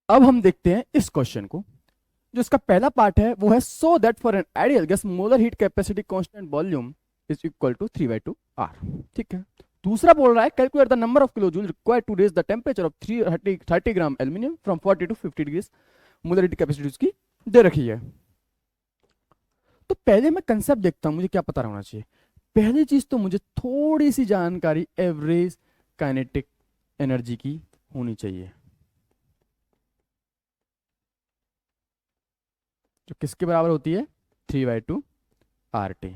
अब हम देखते हैं इस क्वेश्चन को। जो इसका पहला पार्ट है वो है so that for an ideal gas molar heat capacity constant volume is equal to 3/2 R। ठीक है। दूसरा बोल रहा है calculate the number of kilo joule required to raise the temperature of 30 gram aluminium from 40 to 50 degrees. Molar heat capacity उसकी दे रखी है। तो पहले मैं कंसेप्ट देखता हूं, मुझे क्या पता होना चाहिए। पहली चीज तो मुझे थोड़ी सी जानकारी एवरेज काइनेटिक एनर्जी की होनी चाहिए, जो किसके बराबर होती है 3/2 RT।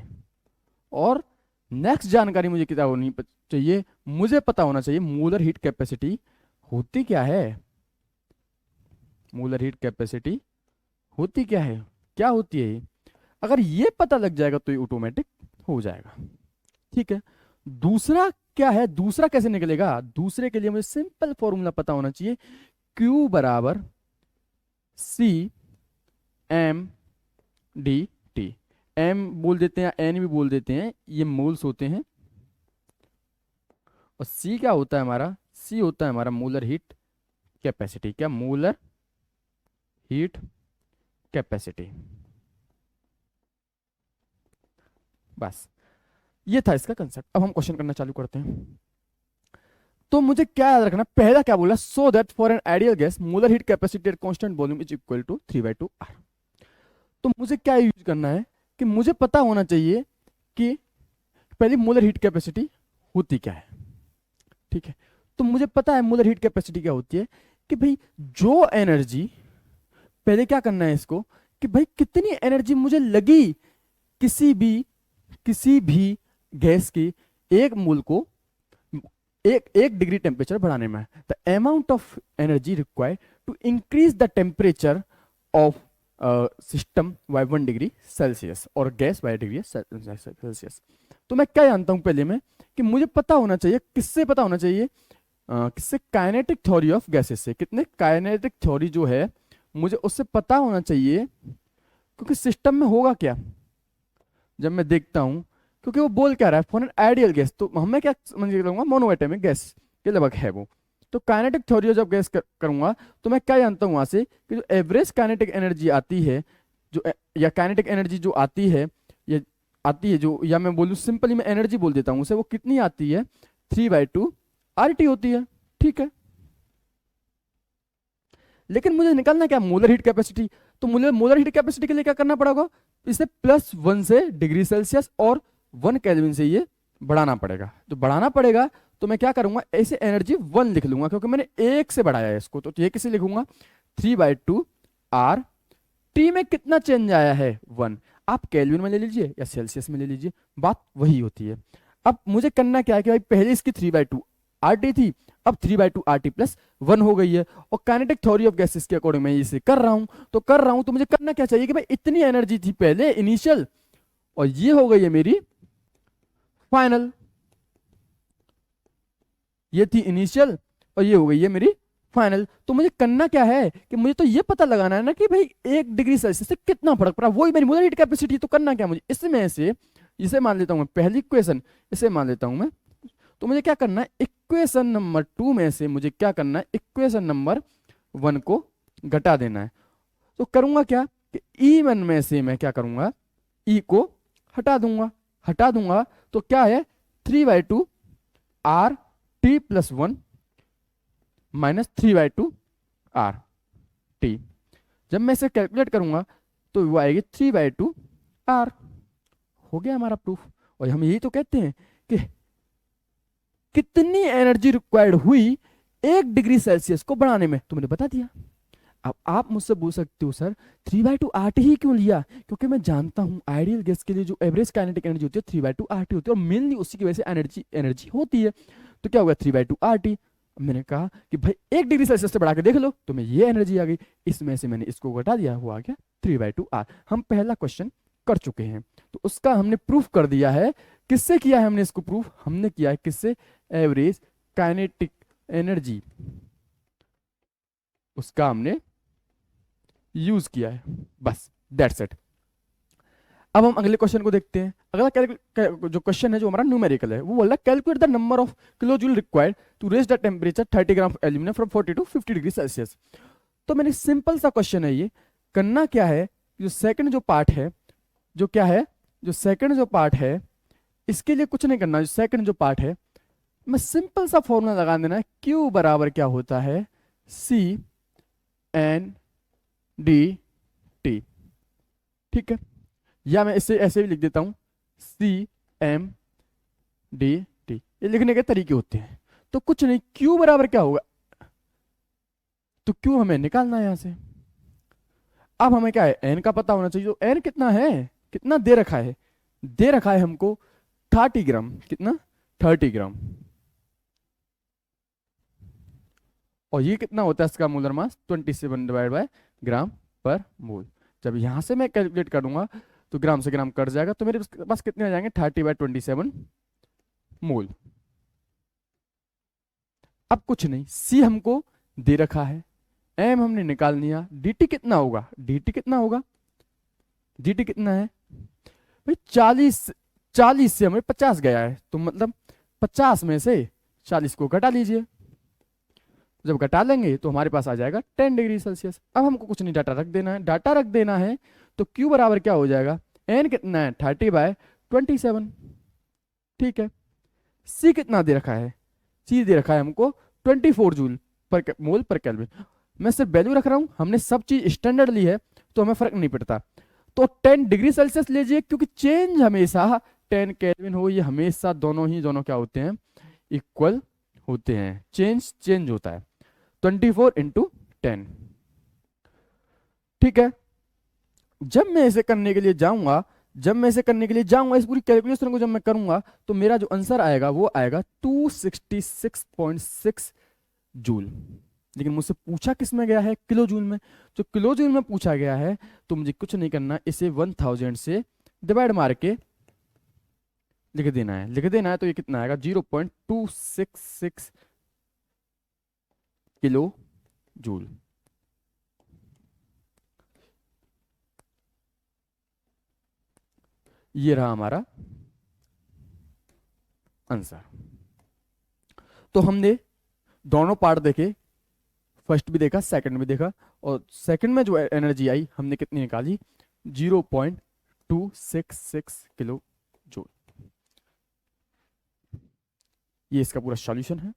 और नेक्स्ट जानकारी मुझे क्या होनी चाहिए, मुझे पता होना चाहिए मोलर हीट कैपेसिटी होती क्या है। मोलर हीट कैपेसिटी होती क्या है, क्या होती है ये। अगर ये पता लग जाएगा तो ये ऑटोमेटिक हो जाएगा। ठीक है। दूसरा क्या है, दूसरा कैसे निकलेगा, दूसरे के लिए मुझे सिंपल फॉर्मूला पता होना चाहिए। Q बराबर C M D T। M बोल देते हैं, N भी बोल देते हैं, ये मोल्स होते हैं। और C क्या होता है हमारा, C होता है हमारा मोलर हीट कैपेसिटी। क्या, मोलर हीट कैपेसिटी। बस ये था इसका कंसेप्ट। अब हम क्वेश्चन करना चालू करते हैं। तो मुझे क्या याद रखना, पहला क्या बोला, so that for an ideal gas molar heat capacity at constant volume is equal to 3/2 R। तो मुझे क्या यूज करना है कि मुझे पता होना चाहिए कि पहले मोलर हीट कैपेसिटी होती क्या है। ठीक है। तो मुझे पता है मोलर हीट कैपेसिटी क्या होती है कि भाई जो एनर्जी, पहले क्या करना है इसको कि भाई कितनी एनर्जी मुझे लगी किसी भी गैस की एक मोल को एक डिग्री टेम्परेचर बढ़ाने में। The amount of energy required to increase the temperature of system by 1 degree Celsius और गैस बाय डिग्री सेल्सियस। तो मैं क्या जानता हूं पहले में कि मुझे पता होना चाहिए, किससे पता होना चाहिए, किससे, काइनेटिक थ्योरी ऑफ गैसेस से। कितने, काइनेटिक थ्योरी जो है मुझे उससे पता होना चाहिए, क्योंकि सिस्टम में होगा क्या जब मैं देखता हूं, क्योंकि वो बोल क्या रहा है फॉर एन आइडियल गैस, तो हमें क्या समझ लूंगा, मोनोएटॉमिक गैस के लगभग है वो। तो काइनेटिक थ्योरी जब गैस करूंगा तो मैं क्या जानता हूं वहां से कि जो एवरेज काइनेटिक एनर्जी आती है, या काइनेटिक एनर्जी जो आती है, जो, या मैं बोलूँ सिंपली मैं एनर्जी बोल देता हूं उसे, वो कितनी आती है 3/2 RT होती है। ठीक है। लेकिन मुझे निकालना क्या, मोलर हीट कैपेसिटी। तो मुझे मोलर हीट कैपेसिटी के लिए क्या करना पड़ेगा, इसे +1 से डिग्री सेल्सियस और 1 केल्विन से ये बढ़ाना पड़ेगा। तो बढ़ाना पड़ेगा तो मैं क्या करूंगा, ऐसे एनर्जी 1 लिख लूंगा, क्योंकि मैंने 1 से बढ़ाया है इसको। तो ये किसे लिखूंगा 3/2 R। टी में कितना चेंज आया है 1। आप केल्विन में ले लीजिए या सेल्सियस में ले लीजिए, बात वही होती है। अब मुझे करना क्या है कि भाई पहले इसकी 3/2 RT थी, अब 3/2 RT प्लस 1 हो गई है। और काइनेटिक थ्योरी ऑफ गैसेस के अकॉर्डिंग मैं इसे कर रहा हूं। तो मुझे करना क्या चाहिए कि भाई इतनी एनर्जी थी पहले इनिशियल, और ये हो गई है मेरी फाइनल। ये थी इनिशियल और ये हो गई है मेरी फाइनल। तो मुझे करना क्या है कि मुझे तो ये पता लगाना है ना कि भाई 1 डिग्री सेल्सियस से कितना फर्क पड़ा, वही मेरी मोलर हीट कैपेसिटी। तो करना क्या मुझे, इसमें से इसे मान लेता हूं मैं पहली इक्वेशन, इसे मान लेता हूं मैं। तो मुझे क्या करना है, इक्वेशन नंबर 2 में से मुझे क्या करना है, इक्वेशन नंबर 1 को घटा देना है। तो करूंगा क्या कि E1 में से मैं क्या करूंगा, E को हटा दूंगा। तो क्या है 3/2 RT प्लस 1 माइनस 3/2 RT। जब मैं इसे कैलकुलेट करूंगा तो वो आएगी 3/2 R। हो गया हमारा प्रूफ। और हम यही तो कहते हैं कि कितनी एनर्जी रिक्वायर्ड हुई 1 डिग्री सेल्सियस को बढ़ाने में, तो मैंने बता दिया। अब आप मुझसे पूछ सकते हो सर 3/2 RT ही क्यों लिया, क्योंकि मैं जानता हूं आइडियल गैस के लिए जो एवरेज काइनेटिक एनर्जी होती है 3/2 RT होती है, और मेनली उसी की वजह से एनर्जी होती है। तो क्या होगा 3/2 RT। मैंने कहा कि भाई 1 डिग्री सेल्सियस से बढ़ा के देख लो, तो मैं ये एनर्जी आ गई, इसमें से मैंने इसको घटा दिया, हुआ गया 3/2 R। हम पहला क्वेश्चन कर चुके हैं, तो उसका हमने प्रूफ कर दिया है। किससे किया है हमने इसको प्रूफ, हमने किया है किससे, एवरेज काइनेटिक एनर्जी, उसका हमने यूज किया है। बस दैट्स इट। अब हम अगले क्वेश्चन को देखते हैं। अगला जो क्वेश्चन है जो हमारा न्यूमेरिकल है, वो बोल रहा है calculate the number of kilo joule required to raise the temperature 30 gram aluminium from 40 to 50 degree Celsius. तो मैंने सिंपल सा क्वेश्चन है ये, करना क्या है, जो सेकंड जो पार्ट है, जो क्या है, जो सेकंड जो पार्ट है, इसके लिए कुछ नहीं करना। जो सेकंड जो पार्ट है, मैं सिंपल सा फॉर्मूला लगा देना है, Q बराबर क्या होता है, C N D T। ठीक है, या मैं इसे ऐसे भी लिख देता हूं, C M D T। ये लिखने के तरीके होते हैं। तो कुछ नहीं, Q बराबर क्या होगा, तो Q हमें निकालना है यहां से। अब हमें क्या है, N का पता होना चाहिए। तो N कितना है, कितना दे रखा है, दे रखा है हमको 30 ग्राम। कितना, 30 ग्राम। और ये कितना होता है इसका मोलर मास, 27 डिवाइड बाय ग्राम पर मोल। जब यहां से मैं कैलकुलेट करूंगा तो ग्राम से ग्राम कट जाएगा, तो मेरे पास कितने आ जाएंगे, 30/27 मोल। अब कुछ नहीं, सी हमको दे रखा है, एम हमने निकाल लिया, dt कितना होगा, dt कितना होगा, dt कितना है भाई, 40 से हमें 50 गया है, तो मतलब 50 में से 40 को घटा लीजिए। जब घटा लेंगे तो हमारे पास आ जाएगा 10 डिग्री सेल्सियस। अब हमको कुछ नहीं, डाटा रख देना है, डाटा रख देना है। तो Q बराबर क्या हो जाएगा, N कितना है, 30/27। ठीक है, C कितना दे रखा है, C दे रखा है हमको 24 जूल पर मोल पर केल्विन। मैं सिर्फ वैल्यू रख रहा हूं, हमने सब चीज स्टैंडर्ड ली है तो हमें फर्क नहीं पड़ता। तो 10 डिग्री सेल्सियस लीजिए, क्योंकि चेंज हमेशा 10 केल्विन हो, ये हमेशा दोनों क्या होते हैं, इक्वल होते हैं। चेंज होता है 24 इंटू 10। ठीक है, जब मैं इसे करने के लिए जाऊंगा, इस पूरी कैलकुलेशन को जब मैं करूंगा, तो मेरा जो आंसर आएगा वो आएगा 266.6 जूल। लेकिन मुझसे पूछा किस में गया है, किलो जूल में। जो किलो जूल में पूछा गया है, तो मुझे कुछ नहीं करना, इसे 1000 से डिवाइड मार के लिख देना है। तो ये कितना आएगा, 0.266 किलो जूल। ये रहा हमारा आंसर। तो हमने दोनों पार्ट देखे, फर्स्ट भी देखा, सेकंड भी देखा, और सेकंड में जो एनर्जी आई हमने कितनी निकाली, 0.266 किलो जूल। ये इसका पूरा सॉल्यूशन है।